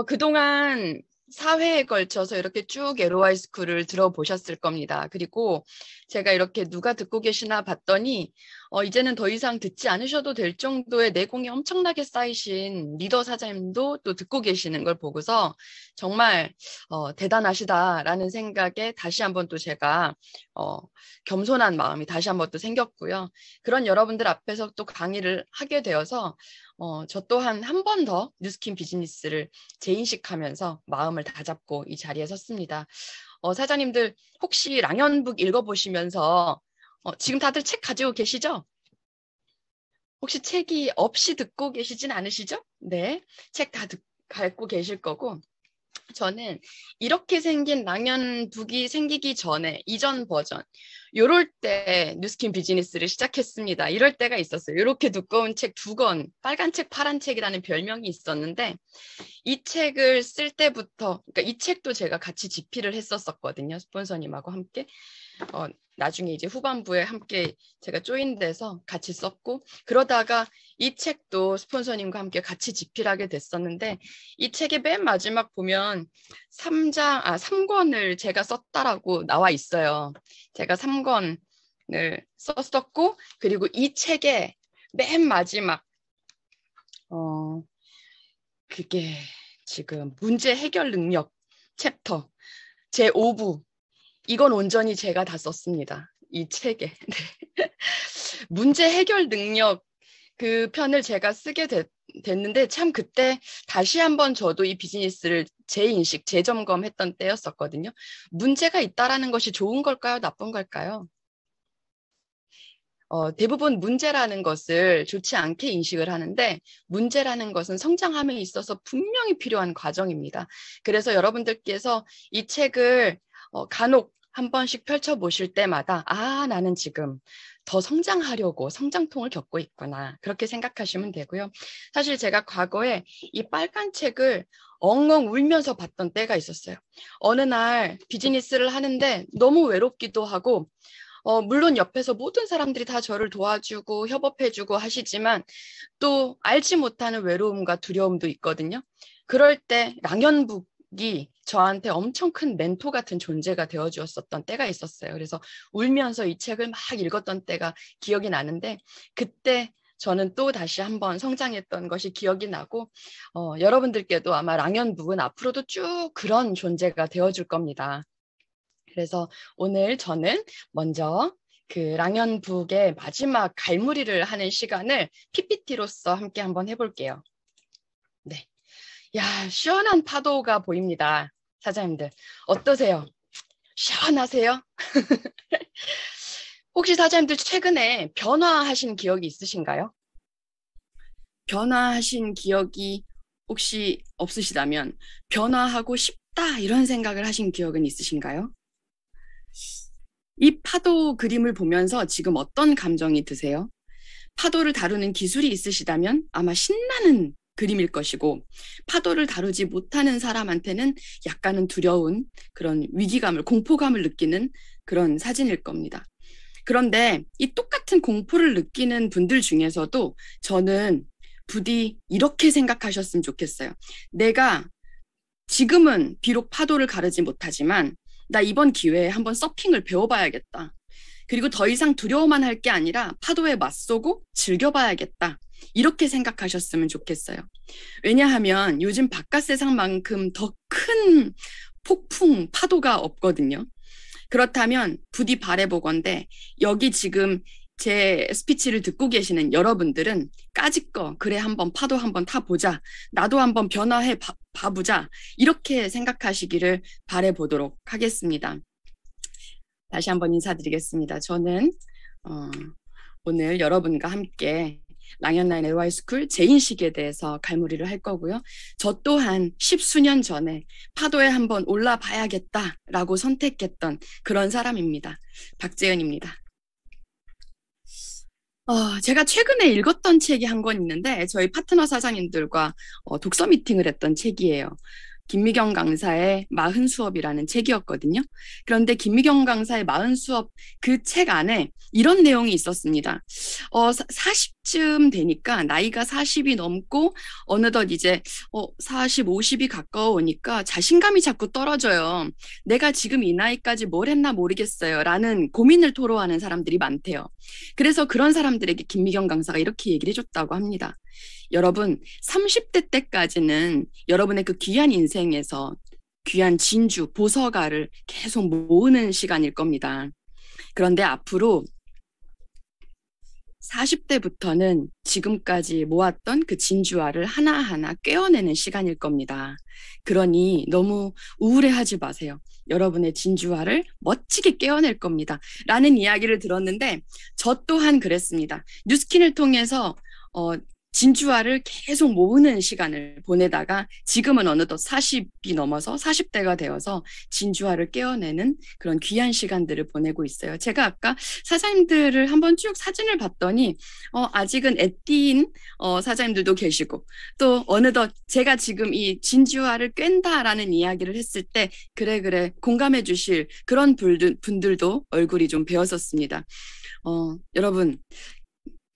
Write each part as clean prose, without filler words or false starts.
그동안 사회에 걸쳐서 이렇게 쭉 LOI 스쿨을 들어보셨을 겁니다. 그리고 제가 이렇게 누가 듣고 계시나 봤더니 이제는 더 이상 듣지 않으셔도 될 정도의 내공이 엄청나게 쌓이신 리더 사장님도 또 듣고 계시는 걸 보고서 정말 대단하시다라는 생각에 다시 한번 또 제가 겸손한 마음이 다시 한번 또 생겼고요. 그런 여러분들 앞에서 또 강의를 하게 되어서 저 또한 한 번 더 뉴스킨 비즈니스를 재인식하면서 마음을 다잡고 이 자리에 섰습니다. 사장님들 혹시 랑연북 읽어보시면서 지금 다들 책 가지고 계시죠? 혹시 책이 없이 듣고 계시진 않으시죠? 네, 책 다 갖고 계실 거고 저는 이렇게 생긴 랑연북이 생기기 전에 이전 버전 요럴 때 뉴스킨 비즈니스를 시작했습니다. 이럴 때가 있었어요. 이렇게 두꺼운 책 2권, 빨간 책, 파란 책이라는 별명이 있었는데 이 책을 쓸 때부터, 그러니까 이 책도 제가 같이 집필을 했었거든요. 스폰서님하고 함께. 나중에 이제 후반부에 함께 제가 조인돼서 같이 썼고, 그러다가 이 책도 스폰서님과 함께 같이 집필하게 됐었는데, 이 책의 맨 마지막 보면 3권을 제가 썼다라고 나와 있어요. 제가 3권을 썼었고, 그리고 이 책의 맨 마지막, 그게 지금 문제 해결 능력 챕터 제5부 이건 온전히 제가 다 썼습니다. 이 책에. 네. 문제 해결 능력 그 편을 제가 쓰게 됐는데 참 그때 다시 한번 저도 이 비즈니스를 재인식, 재점검했던 때였었거든요. 문제가 있다라는 것이 좋은 걸까요? 나쁜 걸까요? 대부분 문제라는 것을 좋지 않게 인식을 하는데 문제라는 것은 성장함에 있어서 분명히 필요한 과정입니다. 그래서 여러분들께서 이 책을 간혹 한 번씩 펼쳐보실 때마다 나는 지금 더 성장하려고 성장통을 겪고 있구나. 그렇게 생각하시면 되고요. 사실 제가 과거에 이 빨간 책을 엉엉 울면서 봤던 때가 있었어요. 어느 날 비즈니스를 하는데 너무 외롭기도 하고 물론 옆에서 모든 사람들이 다 저를 도와주고 협업해주고 하시지만 또 알지 못하는 외로움과 두려움도 있거든요. 그럴 때 랑연북이 저한테 엄청 큰 멘토 같은 존재가 되어주었었던 때가 있었어요. 그래서 울면서 이 책을 막 읽었던 때가 기억이 나는데 그때 저는 또 다시 한번 성장했던 것이 기억이 나고 여러분들께도 아마 랑연북은 앞으로도 쭉 그런 존재가 되어줄 겁니다. 그래서 오늘 저는 먼저 그 랑연북의 마지막 갈무리를 하는 시간을 PPT로서 함께 한번 해볼게요. 네. 야, 시원한 파도가 보입니다. 사장님들. 어떠세요? 시원하세요? 혹시 사장님들 최근에 변화하신 기억이 있으신가요? 변화하신 기억이 혹시 없으시다면 변화하고 싶다 이런 생각을 하신 기억은 있으신가요? 이 파도 그림을 보면서 지금 어떤 감정이 드세요? 파도를 다루는 기술이 있으시다면 아마 신나는 그림일 것이고 파도를 다루지 못하는 사람한테는 약간은 두려운 그런 위기감을, 공포감을 느끼는 그런 사진일 겁니다. 그런데 이 똑같은 공포를 느끼는 분들 중에서도 저는 부디 이렇게 생각하셨으면 좋겠어요. 내가 지금은 비록 파도를 가르지 못하지만 나 이번 기회에 한번 서핑을 배워봐야겠다. 그리고 더 이상 두려워만 할 게 아니라 파도에 맞서고 즐겨봐야겠다. 이렇게 생각하셨으면 좋겠어요. 왜냐하면 요즘 바깥 세상만큼 더 큰 폭풍, 파도가 없거든요. 그렇다면 부디 바라보건대 여기 지금 제 스피치를 듣고 계시는 여러분들은 까짓거 그래 한번 파도 한번 타보자. 나도 한번 변화해 봐보자. 이렇게 생각하시기를 바라보도록 하겠습니다. 다시 한번 인사드리겠습니다. 저는 오늘 여러분과 함께 랑연라인 LY 스쿨 재인식에 대해서 갈무리를 할 거고요. 저 또한 10수년 전에 파도에 한번 올라봐야겠다라고 선택했던 그런 사람입니다. 박재현입니다. 제가 최근에 읽었던 책이 한 권 있는데 저희 파트너 사장님들과 독서 미팅을 했던 책이에요. 김미경 강사의 마흔 수업이라는 책이었거든요. 그런데 김미경 강사의 마흔 수업 그 책 안에 이런 내용이 있었습니다. 40쯤 되니까 나이가 40이 넘고 어느덧 이제 40, 50이 가까워오니까 자신감이 자꾸 떨어져요. 내가 지금 이 나이까지 뭘 했나 모르겠어요. 라는 고민을 토로하는 사람들이 많대요. 그래서 그런 사람들에게 김미경 강사가 이렇게 얘기를 해줬다고 합니다. 여러분, 30대 때까지는 여러분의 그 귀한 인생에서 귀한 진주, 보석알을 계속 모으는 시간일 겁니다. 그런데 앞으로 40대부터는 지금까지 모았던 그 진주알을 하나하나 꿰어내는 시간일 겁니다. 그러니 너무 우울해하지 마세요. 여러분의 진주알을 멋지게 꿰어낼 겁니다. 라는 이야기를 들었는데 저 또한 그랬습니다. 뉴스킨을 통해서 진주알을 계속 모으는 시간을 보내다가 지금은 어느덧 40이 넘어서 40대가 되어서 진주알을 깨어내는 그런 귀한 시간들을 보내고 있어요. 제가 아까 사장님들을 한번 쭉 사진을 봤더니 아직은 애띠인 사장님들도 계시고 또 어느덧 제가 지금 이 진주알을 꿰다라는 이야기를 했을 때 그래 공감해 주실 그런 분들도 얼굴이 좀 배었었습니다.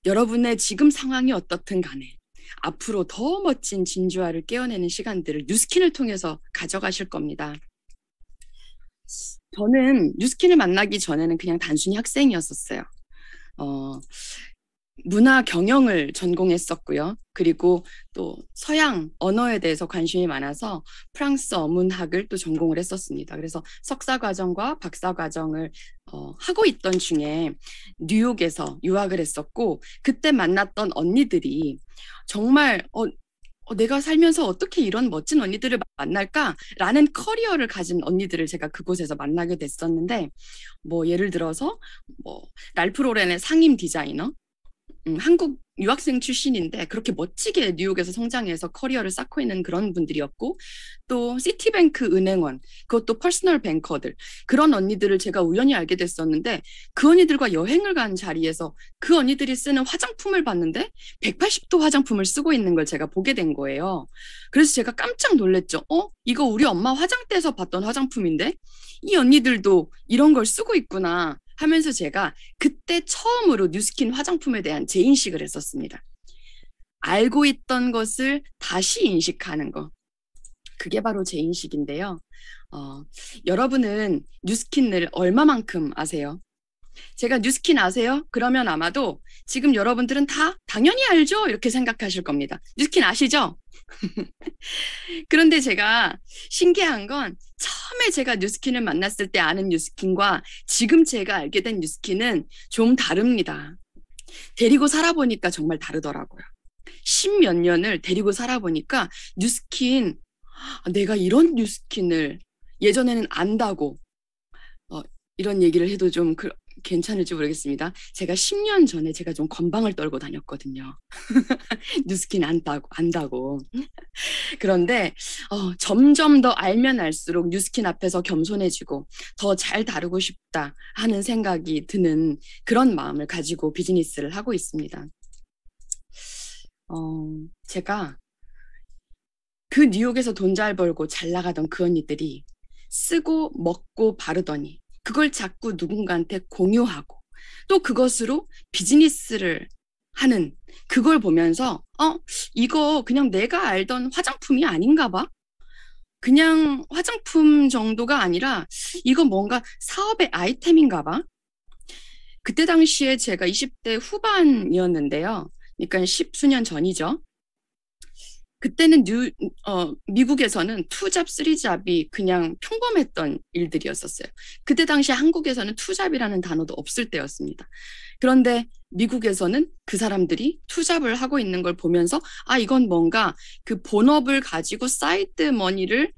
여러분의 지금 상황이 어떻든 간에 앞으로 더 멋진 진주알을 깨어내는 시간들을 뉴스킨을 통해서 가져가실 겁니다. 저는 뉴스킨을 만나기 전에는 그냥 단순히 학생이었었어요. 문화 경영을 전공했었고요. 그리고 또 서양 언어에 대해서 관심이 많아서 프랑스어 문학을 또 전공을 했었습니다. 그래서 석사 과정과 박사 과정을 하고 있던 중에 뉴욕에서 유학을 했었고 그때 만났던 언니들이 정말 내가 살면서 어떻게 이런 멋진 언니들을 만날까라는 커리어를 가진 언니들을 제가 그곳에서 만나게 됐었는데 뭐 예를 들어서 뭐 랄프 로렌의 상임 디자이너 한국 유학생 출신인데 그렇게 멋지게 뉴욕에서 성장해서 커리어를 쌓고 있는 그런 분들이었고 또 시티뱅크 은행원 그것도 퍼스널 뱅커들 그런 언니들을 제가 우연히 알게 됐었는데 그 언니들과 여행을 간 자리에서 그 언니들이 쓰는 화장품을 봤는데 180도 화장품을 쓰고 있는 걸 제가 보게 된 거예요. 그래서 제가 깜짝 놀랐죠. 이거 우리 엄마 화장대에서 봤던 화장품인데 이 언니들도 이런 걸 쓰고 있구나 하면서 제가 그때 처음으로 뉴스킨 화장품에 대한 재인식을 했었습니다. 알고 있던 것을 다시 인식하는 거. 그게 바로 재인식인데요. 여러분은 뉴스킨을 얼마만큼 아세요? 제가 뉴스킨 아세요? 그러면 아마도 지금 여러분들은 다 당연히 알죠? 이렇게 생각하실 겁니다. 뉴스킨 아시죠? 그런데 제가 신기한 건 처음에 제가 뉴스킨을 만났을 때 아는 뉴스킨과 지금 제가 알게 된 뉴스킨은 좀 다릅니다. 데리고 살아보니까 정말 다르더라고요. 10몇 년을 데리고 살아보니까 뉴스킨, 내가 이런 뉴스킨을 예전에는 안다고 이런 얘기를 해도 좀 괜찮을지 모르겠습니다. 제가 10년 전에 제가 좀 건방을 떨고 다녔거든요. 뉴스킨 안다고. 그런데 점점 더 알면 알수록 뉴스킨 앞에서 겸손해지고 더 잘 다루고 싶다 하는 생각이 드는 그런 마음을 가지고 비즈니스를 하고 있습니다. 제가 그 뉴욕에서 돈 잘 벌고 잘 나가던 그 언니들이 쓰고 먹고 바르더니 그걸 자꾸 누군가한테 공유하고 또 그것으로 비즈니스를 하는 그걸 보면서 이거 그냥 내가 알던 화장품이 아닌가 봐. 그냥 화장품 정도가 아니라 이거 뭔가 사업의 아이템인가 봐. 그때 당시에 제가 20대 후반이었는데요. 그러니까 10수년 전이죠. 그때는 미국에서는 투잡, 쓰리잡이 그냥 평범했던 일들이었었어요. 그때 당시 한국에서는 투잡이라는 단어도 없을 때였습니다. 그런데 미국에서는 그 사람들이 투잡을 하고 있는 걸 보면서 이건 뭔가 그 본업을 가지고 사이드 머니를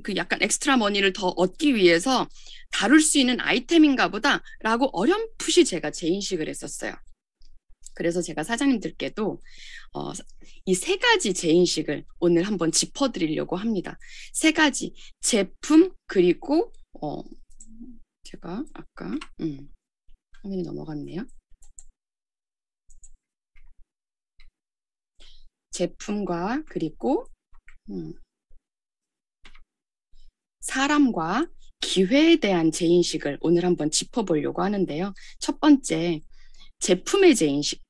그 약간 엑스트라 머니를 더 얻기 위해서 다룰 수 있는 아이템인가 보다라고 어렴풋이 제가 재인식을 했었어요. 그래서 제가 사장님들께도 이 세 가지 재인식을 오늘 한번 짚어드리려고 합니다. 세 가지 제품 그리고 제가 아까 화면이 넘어갔네요. 제품과 그리고 사람과 기회에 대한 재인식을 오늘 한번 짚어보려고 하는데요. 첫 번째, 제품의 재인식.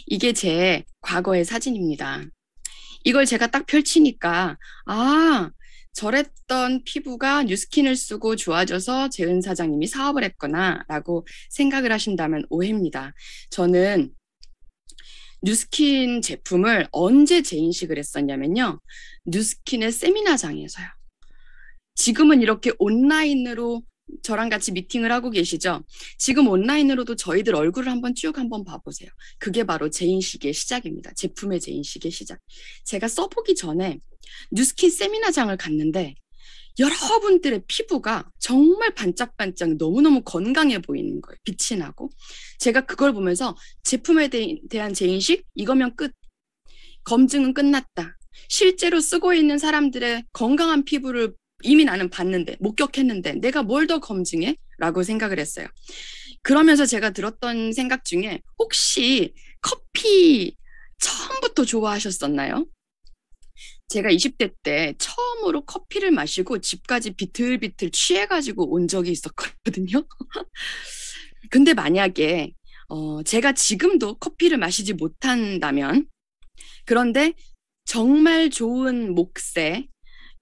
이게 제 과거의 사진입니다. 이걸 제가 딱 펼치니까, 아, 저랬던 피부가 뉴스킨을 쓰고 좋아져서 재은 사장님이 사업을 했구나 라고 생각을 하신다면 오해입니다. 저는 뉴스킨 제품을 언제 재인식을 했었냐면요. 뉴스킨의 세미나장에서요. 지금은 이렇게 온라인으로 저랑 같이 미팅을 하고 계시죠? 지금 온라인으로도 저희들 얼굴을 한번 쭉 한번 봐보세요. 그게 바로 재인식의 시작입니다. 제품의 재인식의 시작. 제가 써보기 전에 뉴스킨 세미나장을 갔는데 여러분들의 피부가 정말 반짝반짝 너무너무 건강해 보이는 거예요. 빛이 나고. 제가 그걸 보면서 제품에 대한 재인식? 이거면 끝. 검증은 끝났다. 실제로 쓰고 있는 사람들의 건강한 피부를 이미 나는 봤는데, 목격했는데 내가 뭘 더 검증해? 라고 생각을 했어요. 그러면서 제가 들었던 생각 중에 혹시 커피 처음부터 좋아하셨었나요? 제가 20대 때 처음으로 커피를 마시고 집까지 비틀비틀 취해가지고 온 적이 있었거든요. 근데 만약에 제가 지금도 커피를 마시지 못한다면, 그런데 정말 좋은 목세,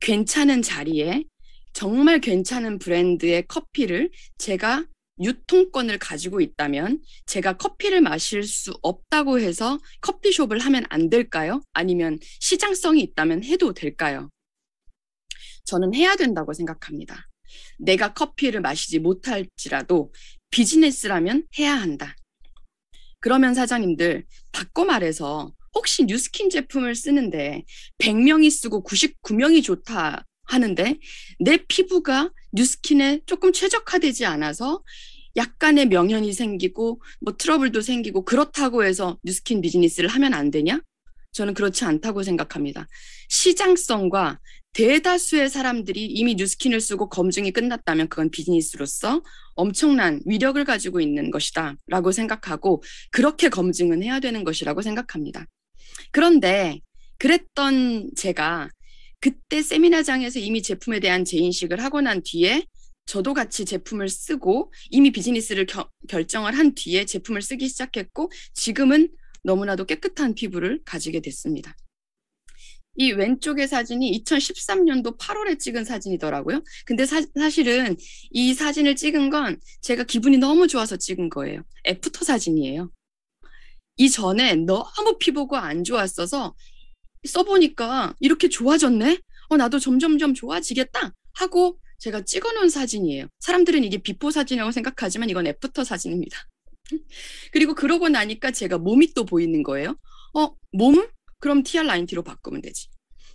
괜찮은 자리에 정말 괜찮은 브랜드의 커피를 제가 유통권을 가지고 있다면 제가 커피를 마실 수 없다고 해서 커피숍을 하면 안 될까요? 아니면 시장성이 있다면 해도 될까요? 저는 해야 된다고 생각합니다. 내가 커피를 마시지 못할지라도 비즈니스라면 해야 한다. 그러면 사장님들, 바꿔 말해서 혹시 뉴스킨 제품을 쓰는데 100명이 쓰고 99명이 좋다 하는데 내 피부가 뉴스킨에 조금 최적화되지 않아서 약간의 명현이 생기고 뭐 트러블도 생기고 그렇다고 해서 뉴스킨 비즈니스를 하면 안 되냐? 저는 그렇지 않다고 생각합니다. 시장성과 대다수의 사람들이 이미 뉴스킨을 쓰고 검증이 끝났다면 그건 비즈니스로서 엄청난 위력을 가지고 있는 것이다 라고 생각하고 그렇게 검증은 해야 되는 것이라고 생각합니다. 그런데 그랬던 제가 그때 세미나장에서 이미 제품에 대한 재인식을 하고 난 뒤에 저도 같이 제품을 쓰고 이미 비즈니스를 결정을 한 뒤에 제품을 쓰기 시작했고 지금은 너무나도 깨끗한 피부를 가지게 됐습니다. 이 왼쪽의 사진이 2013년도 8월에 찍은 사진이더라고요. 근데 사실은 이 사진을 찍은 건 제가 기분이 너무 좋아서 찍은 거예요. 애프터 사진이에요. 이전에 너무 피부가 안 좋았어서 써보니까 이렇게 좋아졌네? 나도 점점점 좋아지겠다 하고 제가 찍어놓은 사진이에요. 사람들은 이게 비포 사진이라고 생각하지만 이건 애프터 사진입니다. 그리고 그러고 나니까 제가 몸이 또 보이는 거예요. 몸? 그럼 TR90T로 바꾸면 되지.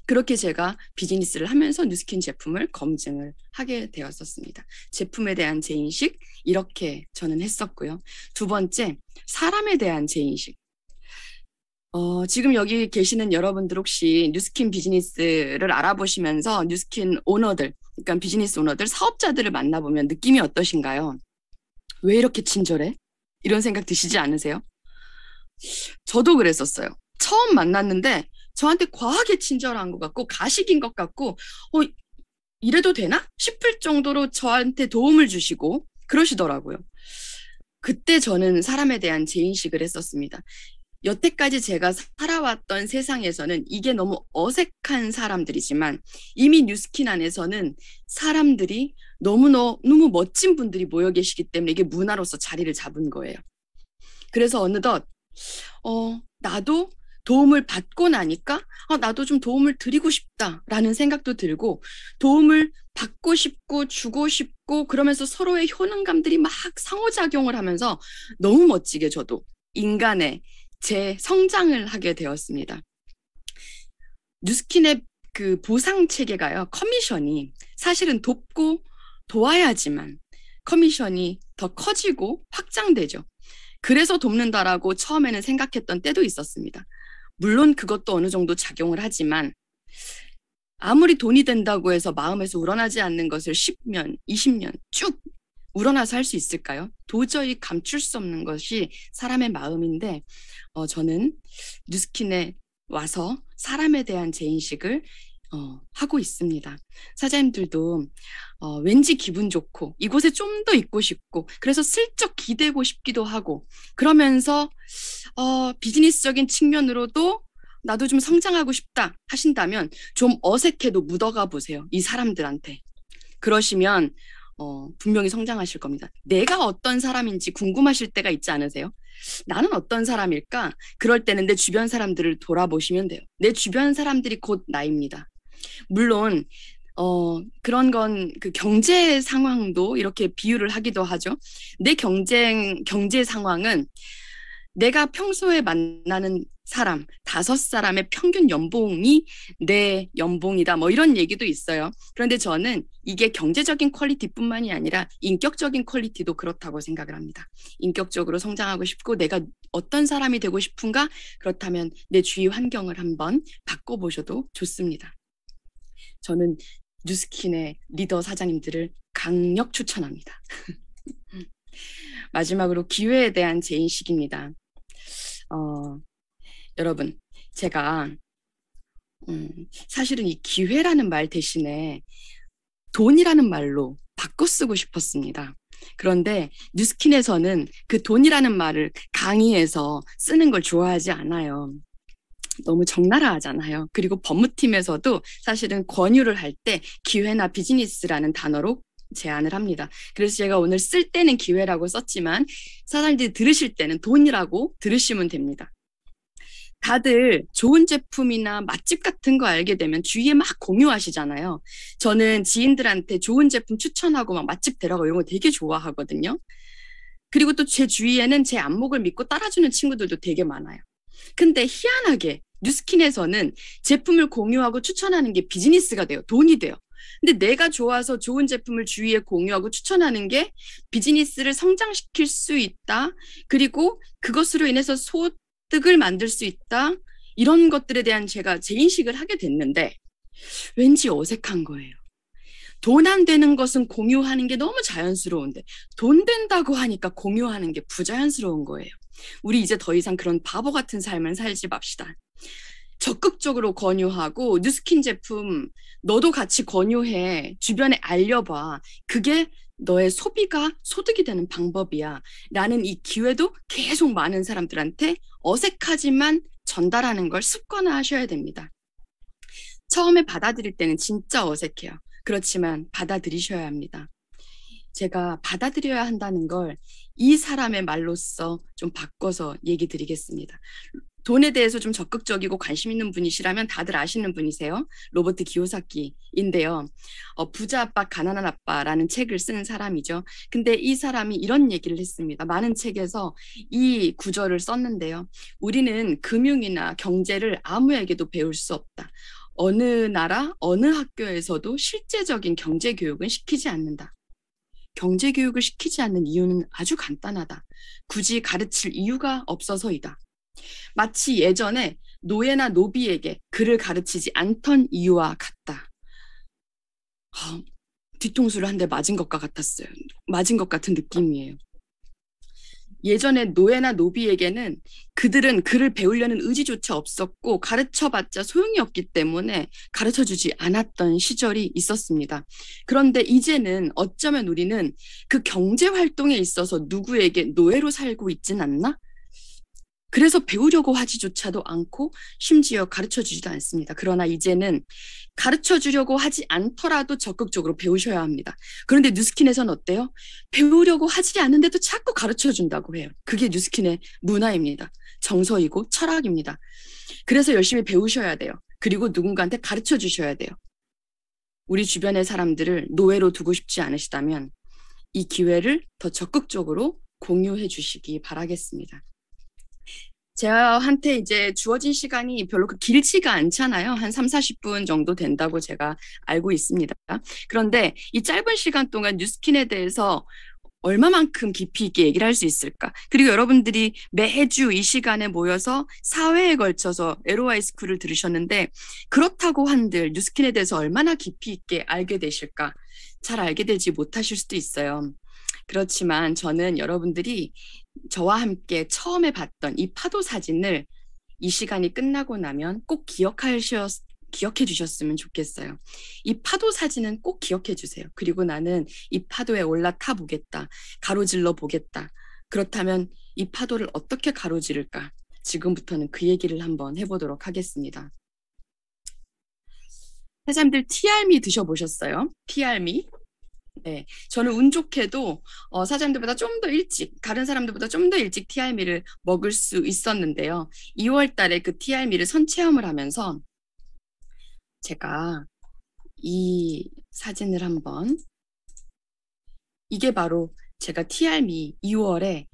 그렇게 제가 비즈니스를 하면서 뉴스킨 제품을 검증을 하게 되었었습니다. 제품에 대한 재인식 이렇게 저는 했었고요. 두 번째, 사람에 대한 재인식. 지금 여기 계시는 여러분들 혹시 뉴스킨 비즈니스를 알아보시면서 뉴스킨 오너들, 그러니까 비즈니스 오너들, 사업자들을 만나보면 느낌이 어떠신가요? 왜 이렇게 친절해? 이런 생각 드시지 않으세요? 저도 그랬었어요. 처음 만났는데 저한테 과하게 친절한 것 같고 가식인 것 같고 이래도 되나? 싶을 정도로 저한테 도움을 주시고 그러시더라고요. 그때 저는 사람에 대한 재인식을 했었습니다. 여태까지 제가 살아왔던 세상에서는 이게 너무 어색한 사람들이지만 이미 뉴스킨 안에서는 사람들이 너무 멋진 분들이 모여 계시기 때문에 이게 문화로서 자리를 잡은 거예요. 그래서 어느덧 나도 도움을 받고 나니까 나도 좀 도움을 드리고 싶다라는 생각도 들고 도움을 받고 싶고 주고 싶고 그러면서 서로의 효능감들이 막 상호작용을 하면서 너무 멋지게 저도 인간의 제 성장을 하게 되었습니다. 뉴스킨의 그 보상 체계가요. 커미션이 사실은 돕고 도와야지만 커미션이 더 커지고 확장되죠. 그래서 돕는다라고 처음에는 생각했던 때도 있었습니다. 물론 그것도 어느 정도 작용을 하지만 아무리 돈이 된다고 해서 마음에서 우러나지 않는 것을 10년, 20년 쭉 우러나서 할 수 있을까요? 도저히 감출 수 없는 것이 사람의 마음인데 저는 뉴스킨에 와서 사람에 대한 재인식을 하고 있습니다. 사장님들도 왠지 기분 좋고 이곳에 좀 더 있고 싶고 그래서 슬쩍 기대고 싶기도 하고 그러면서 비즈니스적인 측면으로도 나도 좀 성장하고 싶다 하신다면 좀 어색해도 묻어가 보세요. 이 사람들한테. 그러시면 분명히 성장하실 겁니다. 내가 어떤 사람인지 궁금하실 때가 있지 않으세요? 나는 어떤 사람일까? 그럴 때는 내 주변 사람들을 돌아보시면 돼요. 내 주변 사람들이 곧 나입니다. 물론 그런 건 그 경제 상황도 이렇게 비유를 하기도 하죠. 내 경제 상황은 내가 평소에 만나는 사람, 5사람의 평균 연봉이 내 연봉이다. 뭐 이런 얘기도 있어요. 그런데 저는 이게 경제적인 퀄리티뿐만이 아니라 인격적인 퀄리티도 그렇다고 생각을 합니다. 인격적으로 성장하고 싶고 내가 어떤 사람이 되고 싶은가? 그렇다면 내 주위 환경을 한번 바꿔보셔도 좋습니다. 저는 뉴스킨의 리더 사장님들을 강력 추천합니다. 마지막으로 기회에 대한 제 인식입니다. 여러분, 제가 사실은 이 기회라는 말 대신에 돈이라는 말로 바꿔 쓰고 싶었습니다. 그런데 뉴스킨에서는 그 돈이라는 말을 강의에서 쓰는 걸 좋아하지 않아요. 너무 적나라하잖아요. 그리고 법무팀에서도 사실은 권유를 할 때 기회나 비즈니스라는 단어로 제안을 합니다. 그래서 제가 오늘 쓸 때는 기회라고 썼지만 사람들이 들으실 때는 돈이라고 들으시면 됩니다. 다들 좋은 제품이나 맛집 같은 거 알게 되면 주위에 막 공유하시잖아요. 저는 지인들한테 좋은 제품 추천하고 막 맛집 데려가고 이런 거 되게 좋아하거든요. 그리고 또 제 주위에는 제 안목을 믿고 따라주는 친구들도 되게 많아요. 근데 희한하게 뉴스킨에서는 제품을 공유하고 추천하는 게 비즈니스가 돼요. 돈이 돼요. 근데 내가 좋아서 좋은 제품을 주위에 공유하고 추천하는 게 비즈니스를 성장시킬 수 있다. 그리고 그것으로 인해서 소득을 만들 수 있다. 이런 것들에 대한 제가 재인식을 하게 됐는데 왠지 어색한 거예요. 돈 안 되는 것은 공유하는 게 너무 자연스러운데 돈 된다고 하니까 공유하는 게 부자연스러운 거예요. 우리 이제 더 이상 그런 바보 같은 삶을 살지 맙시다. 적극적으로 권유하고 뉴스킨 제품 너도 같이 권유해. 주변에 알려봐. 그게 너의 소비가 소득이 되는 방법이야. 라는 이 기회도 계속 많은 사람들한테 어색하지만 전달하는 걸 습관화하셔야 됩니다. 처음에 받아들일 때는 진짜 어색해요. 그렇지만 받아들이셔야 합니다. 제가 받아들여야 한다는 걸 이 사람의 말로써 좀 바꿔서 얘기 드리겠습니다. 돈에 대해서 좀 적극적이고 관심 있는 분이시라면 다들 아시는 분이세요. 로버트 기요사키인데요. 부자 아빠, 가난한 아빠라는 책을 쓴 사람이죠. 근데 이 사람이 이런 얘기를 했습니다. 많은 책에서 이 구절을 썼는데요. 우리는 금융이나 경제를 아무에게도 배울 수 없다. 어느 나라, 어느 학교에서도 실제적인 경제 교육은 시키지 않는다. 경제 교육을 시키지 않는 이유는 아주 간단하다. 굳이 가르칠 이유가 없어서이다. 마치 예전에 노예나 노비에게 글을 가르치지 않던 이유와 같다. 뒤통수를 한 대 맞은 것과 같았어요. 맞은 것 같은 느낌이에요. 예전에 노예나 노비에게는 그들은 글을 배우려는 의지조차 없었고 가르쳐봤자 소용이 없기 때문에 가르쳐주지 않았던 시절이 있었습니다. 그런데 이제는 어쩌면 우리는 그 경제활동에 있어서 누구에게 노예로 살고 있진 않나? 그래서 배우려고 하지조차도 않고 심지어 가르쳐주지도 않습니다. 그러나 이제는 가르쳐주려고 하지 않더라도 적극적으로 배우셔야 합니다. 그런데 뉴스킨에서는 어때요? 배우려고 하지 않는데도 자꾸 가르쳐준다고 해요. 그게 뉴스킨의 문화입니다. 정서이고 철학입니다. 그래서 열심히 배우셔야 돼요. 그리고 누군가한테 가르쳐주셔야 돼요. 우리 주변의 사람들을 노예로 두고 싶지 않으시다면 이 기회를 더 적극적으로 공유해 주시기 바라겠습니다. 저한테 이제 주어진 시간이 별로 길지가 않잖아요. 한 3, 40분 정도 된다고 제가 알고 있습니다. 그런데 이 짧은 시간 동안 뉴스킨에 대해서 얼마만큼 깊이 있게 얘기를 할 수 있을까? 그리고 여러분들이 매주 이 시간에 모여서 4회에 걸쳐서 LOI 스쿨을 들으셨는데 그렇다고 한들 뉴스킨에 대해서 얼마나 깊이 있게 알게 되실까? 잘 알게 되지 못하실 수도 있어요. 그렇지만 저는 여러분들이 저와 함께 처음에 봤던 이 파도 사진을 이 시간이 끝나고 나면 꼭 기억하셨으면 기억해 주셨으면 좋겠어요. 이 파도 사진은 꼭 기억해 주세요. 그리고 나는 이 파도에 올라타 보겠다. 가로질러 보겠다. 그렇다면 이 파도를 어떻게 가로지를까? 지금부터는 그 얘기를 한번 해보도록 하겠습니다. 사장님들 티알미 드셔보셨어요? 티알미? 네, 저는 운 좋게도 사장님들보다 좀 더 일찍, 다른 사람들보다 좀 더 일찍 티알미를 먹을 수 있었는데요. 2월 달에 그 티알미를 선체험을 하면서 제가 이 사진을 한번, 이게 바로 제가 티알미 2월에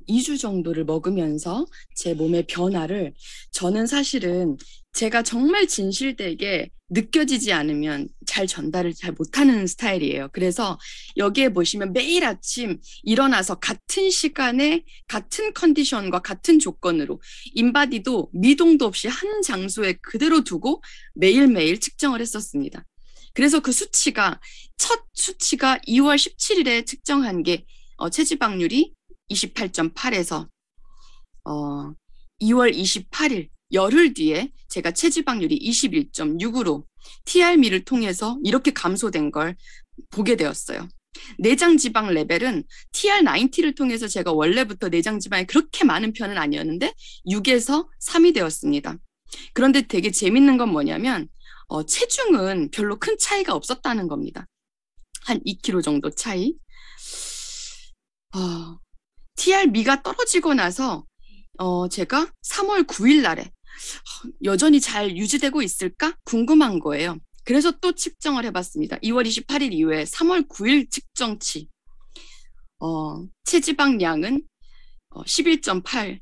2주 정도를 먹으면서 제 몸의 변화를, 저는 사실은 제가 정말 진실되게 느껴지지 않으면 잘 전달을 잘 못하는 스타일이에요. 그래서 여기에 보시면 매일 아침 일어나서 같은 시간에 같은 컨디션과 같은 조건으로 인바디도 미동도 없이 한 장소에 그대로 두고 매일매일 측정을 했었습니다. 그래서 그 수치가, 첫 수치가 2월 17일에 측정한 게 체지방률이 28.8에서 2월 28일 열흘 뒤에 제가 체지방률이 21.6으로 TRM를 통해서 이렇게 감소된 걸 보게 되었어요. 내장 지방 레벨은 TR90를 통해서 제가 원래부터 내장 지방이 그렇게 많은 편은 아니었는데 6에서 3이 되었습니다. 그런데 되게 재밌는 건 뭐냐면 체중은 별로 큰 차이가 없었다는 겁니다. 한 2kg 정도 차이. TR미가 떨어지고 나서 제가 3월 9일 날에 여전히 잘 유지되고 있을까 궁금한 거예요. 그래서 또 측정을 해봤습니다. 2월 28일 이후에 3월 9일 측정치. 체지방량은 11.8,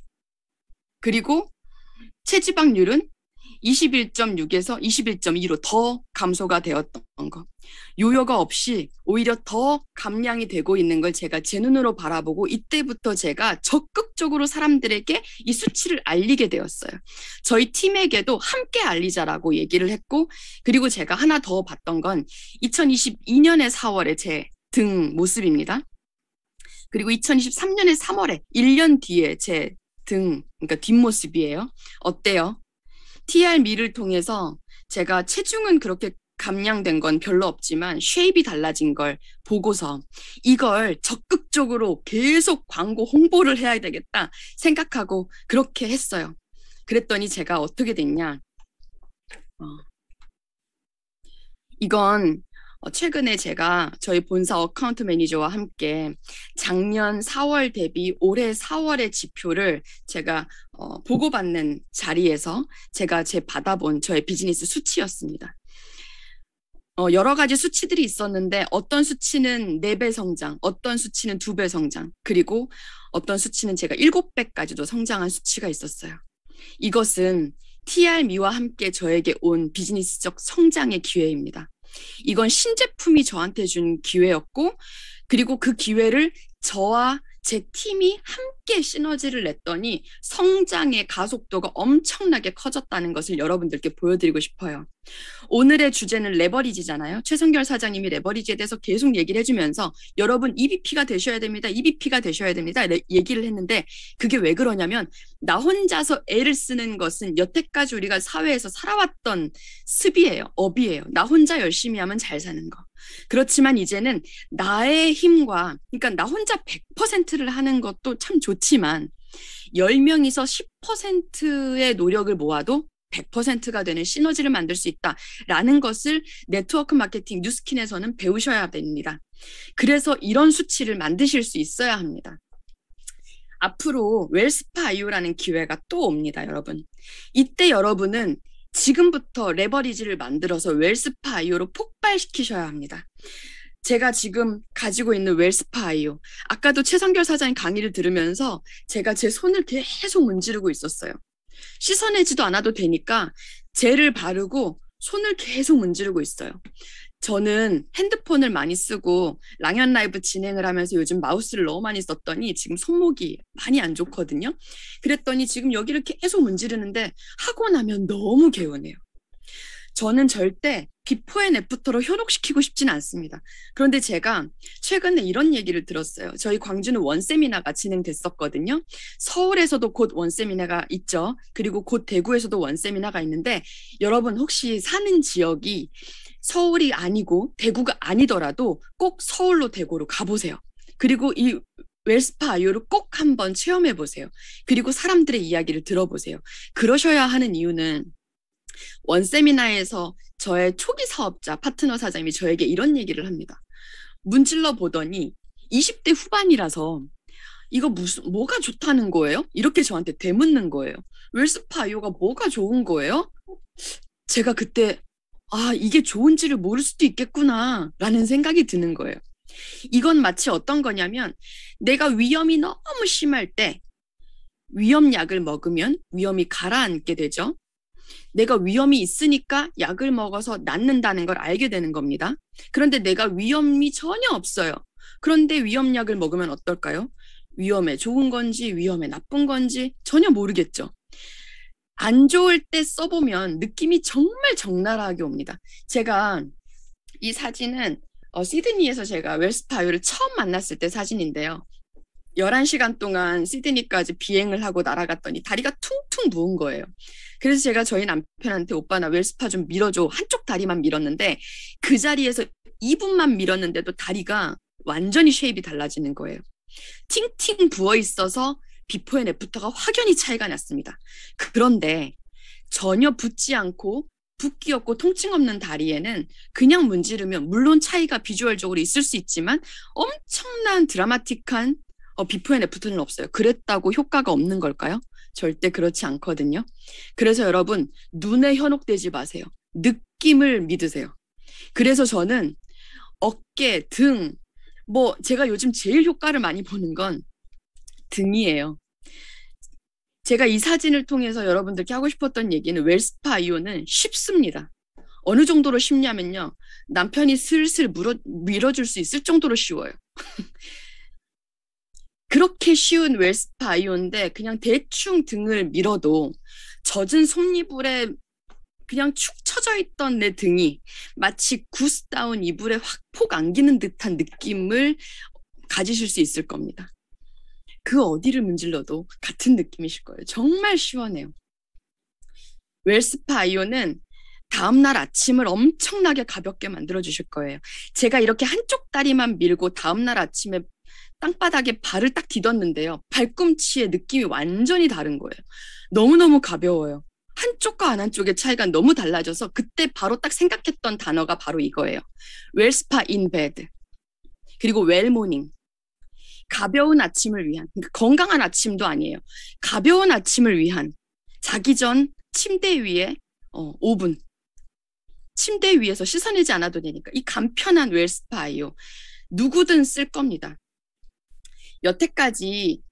그리고 체지방률은 21.6에서 21.2로 더 감소가 되었던 거. 요요가 없이 오히려 더 감량이 되고 있는 걸 제가 제 눈으로 바라보고, 이때부터 제가 적극적으로 사람들에게 이 수치를 알리게 되었어요. 저희 팀에게도 함께 알리자라고 얘기를 했고, 그리고 제가 하나 더 봤던 건 2022년의 4월에 제 등 모습입니다. 그리고 2023년의 3월에 1년 뒤에 제 등, 그러니까 뒷모습이에요. 어때요? TR미를 통해서 제가 체중은 그렇게 감량된 건 별로 없지만 쉐입이 달라진 걸 보고서 이걸 적극적으로 계속 광고 홍보를 해야 되겠다 생각하고 그렇게 했어요. 그랬더니 제가 어떻게 됐냐. 이건 최근에 제가 저희 본사 어카운트 매니저와 함께 작년 4월 대비 올해 4월의 지표를 제가 보고받는 자리에서 제가 받아본 저의 비즈니스 수치였습니다. 여러 가지 수치들이 있었는데 어떤 수치는 4배 성장, 어떤 수치는 2배 성장, 그리고 어떤 수치는 제가 7배까지도 성장한 수치가 있었어요. 이것은 TR미와 함께 저에게 온 비즈니스적 성장의 기회입니다. 이건 신제품이 저한테 준 기회였고, 그리고 그 기회를 저와 제 팀이 함께 시너지를 냈더니 성장의 가속도가 엄청나게 커졌다는 것을 여러분들께 보여드리고 싶어요. 오늘의 주제는 레버리지잖아요. 최성결 사장님이 레버리지에 대해서 계속 얘기를 해주면서 여러분 EBP가 되셔야 됩니다. EBP가 되셔야 됩니다. 얘기를 했는데, 그게 왜 그러냐면 나 혼자서 애를 쓰는 것은 여태까지 우리가 사회에서 살아왔던 습이에요. 업이에요. 나 혼자 열심히 하면 잘 사는 거. 그렇지만 이제는 나의 힘과, 그러니까 나 혼자 100%를 하는 것도 참 좋지만 10명이서 10%의 노력을 모아도 100%가 되는 시너지를 만들 수 있다라는 것을 네트워크 마케팅 뉴스킨에서는 배우셔야 됩니다. 그래서 이런 수치를 만드실 수 있어야 합니다. 앞으로 웰스파 IO라는 기회가 또 옵니다, 여러분. 이때 여러분은 지금부터 레버리지를 만들어서 웰스파 IO로 폭발시키셔야 합니다. 제가 지금 가지고 있는 웰스파 IO, 아까도 최성결 사장님 강의를 들으면서 제가 제 손을 계속 문지르고 있었어요. 씻어내지도 않아도 되니까 젤을 바르고 손을 계속 문지르고 있어요. 저는 핸드폰을 많이 쓰고 랑연 라이브 진행을 하면서 요즘 마우스를 너무 많이 썼더니 지금 손목이 많이 안 좋거든요. 그랬더니 지금 여기를 계속 문지르는데 하고 나면 너무 개운해요. 저는 절대 비포 앤 애프터로 현혹시키고 싶지는 않습니다. 그런데 제가 최근에 이런 얘기를 들었어요. 저희 광주는 원세미나가 진행됐었거든요. 서울에서도 곧 원세미나가 있죠. 그리고 곧 대구에서도 원세미나가 있는데 여러분 혹시 사는 지역이 서울이 아니고 대구가 아니더라도 꼭 서울로 대구로 가보세요. 그리고 이 웰스파 아이오를 꼭 한번 체험해 보세요. 그리고 사람들의 이야기를 들어보세요. 그러셔야 하는 이유는 원세미나에서 저의 초기 사업자 파트너 사장님이 저에게 이런 얘기를 합니다. 문질러 보더니 20대 후반이라서 이거 뭐가 좋다는 거예요? 이렇게 저한테 되묻는 거예요. 웰스파 아이오가 뭐가 좋은 거예요? 제가 그때 이게 좋은지를 모를 수도 있겠구나 라는 생각이 드는 거예요. 이건 마치 어떤 거냐면 내가 위험이 너무 심할 때 위험약을 먹으면 위험이 가라앉게 되죠. 내가 위험이 있으니까 약을 먹어서 낫는다는 걸 알게 되는 겁니다. 그런데 내가 위험이 전혀 없어요. 그런데 위험약을 먹으면 어떨까요? 위험에 좋은 건지 위험에 나쁜 건지 전혀 모르겠죠. 안 좋을 때 써보면 느낌이 정말 적나라하게 옵니다. 제가 이 사진은 시드니에서 제가 웰스파 아이오를 처음 만났을 때 사진인데요. 11시간 동안 시드니까지 비행을 하고 날아갔더니 다리가 퉁퉁 부은 거예요. 그래서 제가 저희 남편한테 오빠 나 웰스파 좀 밀어줘. 한쪽 다리만 밀었는데 그 자리에서 2분만 밀었는데도 다리가 완전히 쉐입이 달라지는 거예요. 팅팅 부어 있어서 비포 앤 애프터가 확연히 차이가 났습니다. 그런데 전혀 붓지 않고 붓기 없고 통증 없는 다리에는 그냥 문지르면 물론 차이가 비주얼적으로 있을 수 있지만 엄청난 드라마틱한 비포 앤 애프터는 없어요. 그랬다고 효과가 없는 걸까요? 절대 그렇지 않거든요. 그래서 여러분 눈에 현혹되지 마세요. 느낌을 믿으세요. 그래서 저는 어깨, 등, 제가 요즘 제일 효과를 많이 보는 건 등이에요. 제가 이 사진을 통해서 여러분들께 하고 싶었던 얘기는 웰스파 아이오는 쉽습니다. 어느 정도로 쉽냐면요. 남편이 슬슬 밀어줄 수 있을 정도로 쉬워요. 그렇게 쉬운 웰스파 아이오인데 그냥 대충 등을 밀어도 젖은 솜이불에 그냥 축 처져 있던 내 등이 마치 구스다운 이불에 확 폭 안기는 듯한 느낌을 가지실 수 있을 겁니다. 그 어디를 문질러도 같은 느낌이실 거예요. 정말 시원해요. 웰스파 아이오는 다음날 아침을 엄청나게 가볍게 만들어주실 거예요. 제가 이렇게 한쪽 다리만 밀고 다음날 아침에 땅바닥에 발을 딱 디뎠는데요. 발꿈치의 느낌이 완전히 다른 거예요. 너무너무 가벼워요. 한쪽과 안 한쪽의 차이가 너무 달라져서 그때 바로 딱 생각했던 단어가 바로 이거예요. 웰스파 인 베드. 그리고 웰모닝. 가벼운 아침을 위한, 그러니까 건강한 아침도 아니에요. 가벼운 아침을 위한 자기 전 침대 위에 5분. 침대 위에서 씻어내지 않아도 되니까 이 간편한 웰스파 아이오 누구든 쓸 겁니다. 여태까지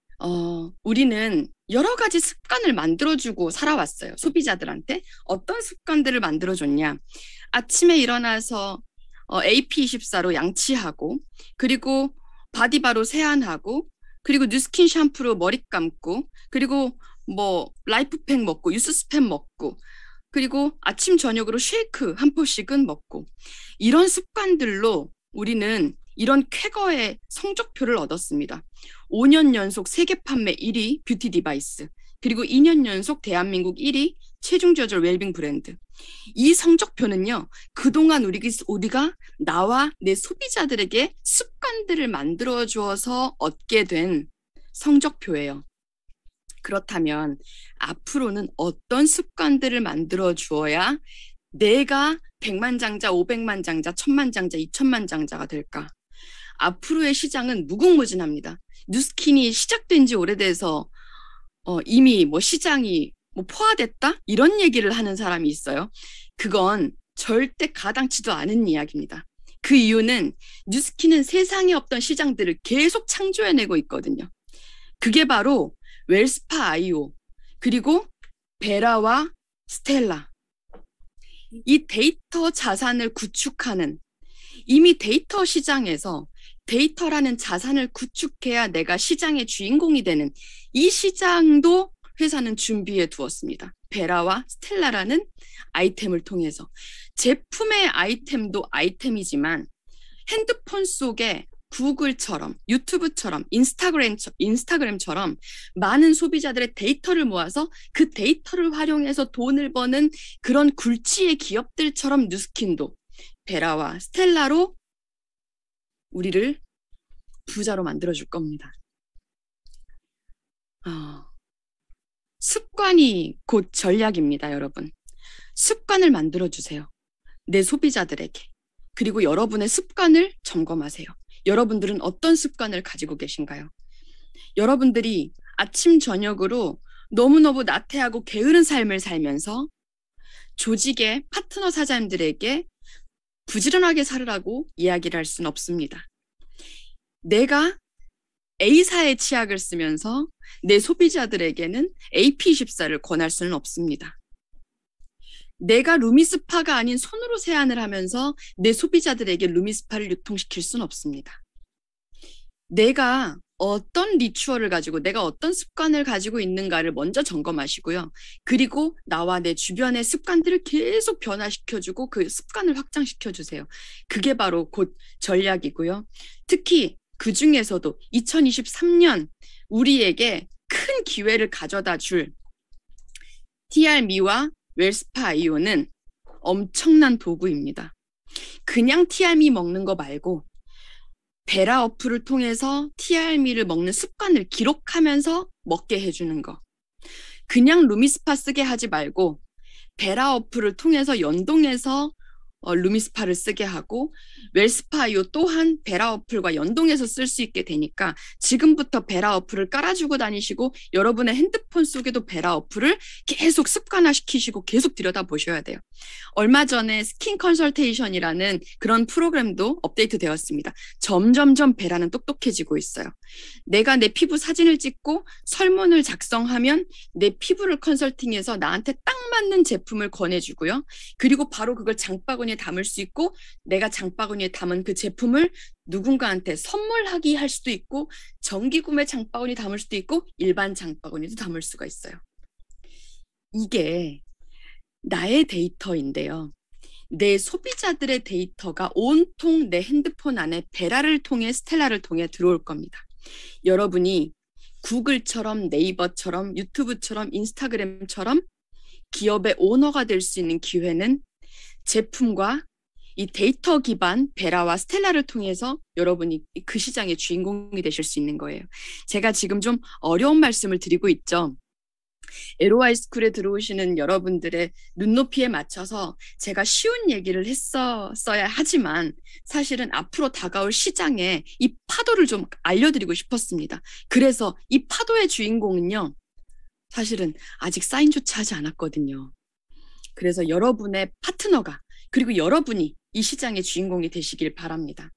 우리는 여러 가지 습관을 만들어주고 살아왔어요. 소비자들한테. 어떤 습관들을 만들어줬냐. 아침에 일어나서 AP24로 양치하고 그리고 바디바로 세안하고 그리고 뉴스킨 샴푸로 머리 감고 그리고 라이프팩 먹고 유스스팸 먹고 그리고 아침 저녁으로 쉐이크 한 포씩은 먹고 이런 습관들로 우리는 이런 쾌거의 성적표를 얻었습니다. 5년 연속 세계 판매 1위 뷰티 디바이스 그리고 2년 연속 대한민국 1위 체중 조절 웰빙 브랜드. 이 성적표는요. 그동안 우리가 나와 내 소비자들에게 습관들을 만들어 주어서 얻게 된 성적표예요. 그렇다면 앞으로는 어떤 습관들을 만들어 주어야 내가 100만 장자, 500만 장자, 1000만 장자, 2000만 장자가 될까? 앞으로의 시장은 무궁무진합니다. 뉴스킨이 시작된 지 오래돼서 이미 시장이 포화됐다? 이런 얘기를 하는 사람이 있어요. 그건 절대 가당치도 않은 이야기입니다. 그 이유는 뉴스킨은 세상에 없던 시장들을 계속 창조해내고 있거든요. 그게 바로 웰스파 아이오 그리고 베라와 스텔라. 이 데이터 자산을 구축하는 이미 데이터 시장에서 데이터라는 자산을 구축해야 내가 시장의 주인공이 되는 이 시장도 회사는 준비해 두었습니다. 베라와 스텔라라는 아이템을 통해서. 제품의 아이템도 아이템이지만 핸드폰 속에 구글처럼 유튜브처럼 인스타그램처럼 많은 소비자들의 데이터를 모아서 그 데이터를 활용해서 돈을 버는 그런 굴지의 기업들처럼 누스킨도 베라와 스텔라로 우리를 부자로 만들어줄 겁니다. 습관이 곧 전략입니다, 여러분. 습관을 만들어주세요. 내 소비자들에게. 그리고 여러분의 습관을 점검하세요. 여러분들은 어떤 습관을 가지고 계신가요? 여러분들이 아침, 저녁으로 너무너무 나태하고 게으른 삶을 살면서 조직의 파트너 사장님들에게 부지런하게 살으라고 이야기를 할 수는 없습니다. 내가 A사의 치약을 쓰면서 내 소비자들에게는 AP24를 권할 수는 없습니다. 내가 루미스파가 아닌 손으로 세안을 하면서 내 소비자들에게 루미스파를 유통시킬 수는 없습니다. 내가 어떤 리추얼을 가지고 내가 어떤 습관을 가지고 있는가를 먼저 점검하시고요. 그리고 나와 내 주변의 습관들을 계속 변화시켜주고 그 습관을 확장시켜주세요. 그게 바로 곧 전략이고요. 특히 그 중에서도 2023년 우리에게 큰 기회를 가져다 줄 TRMe와 웰스파 아이오는 엄청난 도구입니다. 그냥 TRMe 먹는 거 말고 베라 어플을 통해서 TRMe를 먹는 습관을 기록하면서 먹게 해주는 거. 그냥 루미스파 쓰게 하지 말고 베라 어플을 통해서 연동해서 루미스파를 쓰게 하고 웰스파 아이오 또한 베라 어플과 연동해서 쓸 수 있게 되니까 지금부터 베라 어플을 깔아주고 다니시고 여러분의 핸드폰 속에도 베라 어플을 계속 습관화시키시고 계속 들여다보셔야 돼요. 얼마 전에 스킨 컨설테이션이라는 그런 프로그램도 업데이트 되었습니다. 점점점 베라는 똑똑해지고 있어요. 내가 내 피부 사진을 찍고 설문을 작성하면 내 피부를 컨설팅해서 나한테 딱 맞는 제품을 권해주고요. 그리고 바로 그걸 장바구니에 담을 수 있고 내가 장바구니에 담은 그 제품을 누군가한테 선물하기 할 수도 있고 정기구매 장바구니 담을 수도 있고 일반 장바구니도 담을 수가 있어요. 이게 나의 데이터인데요. 내 소비자들의 데이터가 온통 내 핸드폰 안에 베라를 통해 스텔라를 통해 들어올 겁니다. 여러분이 구글처럼 네이버처럼 유튜브처럼 인스타그램처럼 기업의 오너가 될 수 있는 기회는 제품과 이 데이터 기반 베라와 스텔라를 통해서 여러분이 그 시장의 주인공이 되실 수 있는 거예요. 제가 지금 좀 어려운 말씀을 드리고 있죠. LOI 스쿨에 들어오시는 여러분들의 눈높이에 맞춰서 제가 쉬운 얘기를 했었어야 하지만 사실은 앞으로 다가올 시장에 이 파도를 좀 알려드리고 싶었습니다. 그래서 이 파도의 주인공은요. 사실은 아직 사인조차 하지 않았거든요. 그래서 여러분의 파트너가 그리고 여러분이 이 시장의 주인공이 되시길 바랍니다.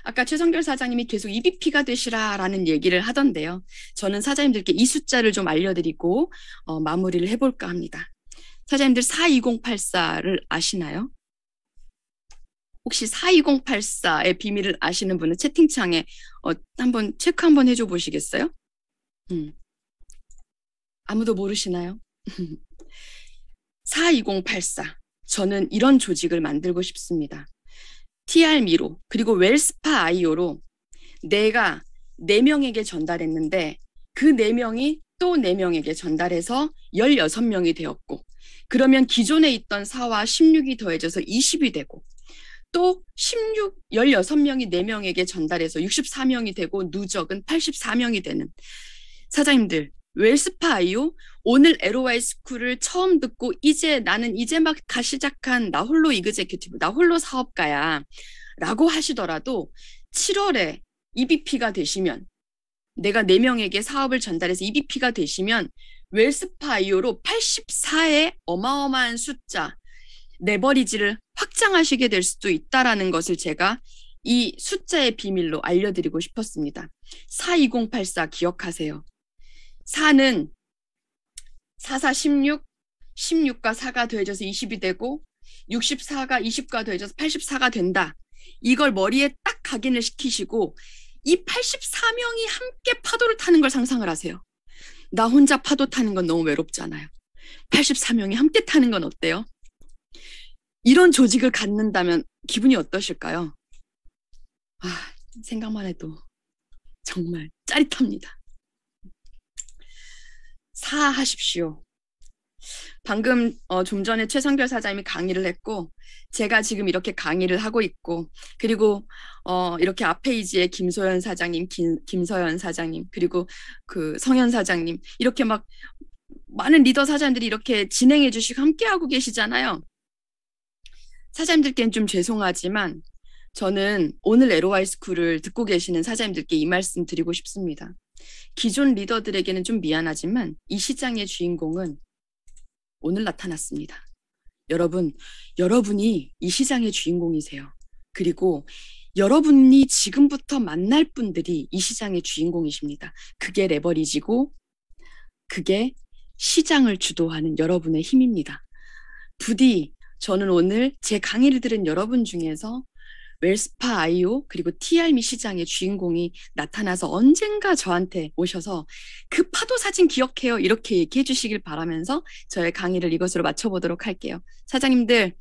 아까 최성결 사장님이 계속 EBP가 되시라라는 얘기를 하던데요. 저는 사장님들께 이 숫자를 좀 알려드리고 마무리를 해볼까 합니다. 사장님들 42084를 아시나요? 혹시 42084의 비밀을 아시는 분은 채팅창에 한번 체크 한번 해줘 보시겠어요? 아무도 모르시나요? 42084. 저는 이런 조직을 만들고 싶습니다. TRMe로 그리고 웰스파 아이오로 내가 4명에게 전달했는데 그 4명이 또 4명에게 전달해서 16명이 되었고 그러면 기존에 있던 4와 16이 더해져서 20이 되고 또 16명이 4명에게 전달해서 64명이 되고 누적은 84명이 되는 사장님들 웰스파 아이오 오늘 LOI 스쿨을 처음 듣고 나는 이제 막 시작한 나 홀로 이그제큐티브 나 홀로 사업가야 라고 하시더라도 7월에 EBP가 되시면 내가 4명에게 사업을 전달해서 EBP가 되시면 웰스파 아이오로 84의 어마어마한 숫자 레버리지를 확장하시게 될 수도 있다라는 것을 제가 이 숫자의 비밀로 알려드리고 싶었습니다. 42084 기억하세요. 4는 44, 16, 16과 4가 더해져서 20이 되고 64가 20과 더해져서 84가 된다. 이걸 머리에 딱 각인을 시키시고 이 84명이 함께 파도를 타는 걸 상상을 하세요. 나 혼자 파도 타는 건 너무 외롭잖아요. 84명이 함께 타는 건 어때요? 이런 조직을 갖는다면 기분이 어떠실까요? 아, 생각만 해도 정말 짜릿합니다. 사하십시오. 방금 좀 전에 최성결 사장님이 강의를 했고 제가 지금 이렇게 강의를 하고 있고 그리고 이렇게 앞 페이지에 김소연 사장님, 김서연 사장님 그리고 그 성현 사장님 이렇게 막 많은 리더 사장들이 이렇게 진행해 주시고 함께하고 계시잖아요. 사장님들께는 좀 죄송하지만 저는 오늘 LOI 스쿨을 듣고 계시는 사장님들께 이 말씀 드리고 싶습니다. 기존 리더들에게는 좀 미안하지만 이 시장의 주인공은 오늘 나타났습니다. 여러분이 이 시장의 주인공이세요. 그리고 여러분이 지금부터 만날 분들이 이 시장의 주인공이십니다. 그게 레버리지고 그게 시장을 주도하는 여러분의 힘입니다. 부디 저는 오늘 제 강의를 들은 여러분 중에서 웰스파 IO 그리고 TR미 시장의 주인공이 나타나서 언젠가 저한테 오셔서 그 파도 사진 기억해요 이렇게 얘기해 주시길 바라면서 저의 강의를 이것으로 마쳐보도록 할게요. 사장님들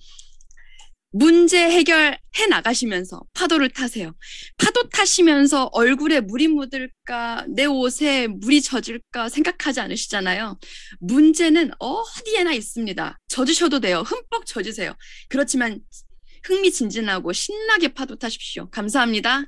문제 해결해 나가시면서 파도를 타세요. 파도 타시면서 얼굴에 물이 묻을까 내 옷에 물이 젖을까 생각하지 않으시잖아요. 문제는 어디에나 있습니다. 젖으셔도 돼요. 흠뻑 젖으세요. 그렇지만 흥미진진하고 신나게 파도 타십시오. 감사합니다.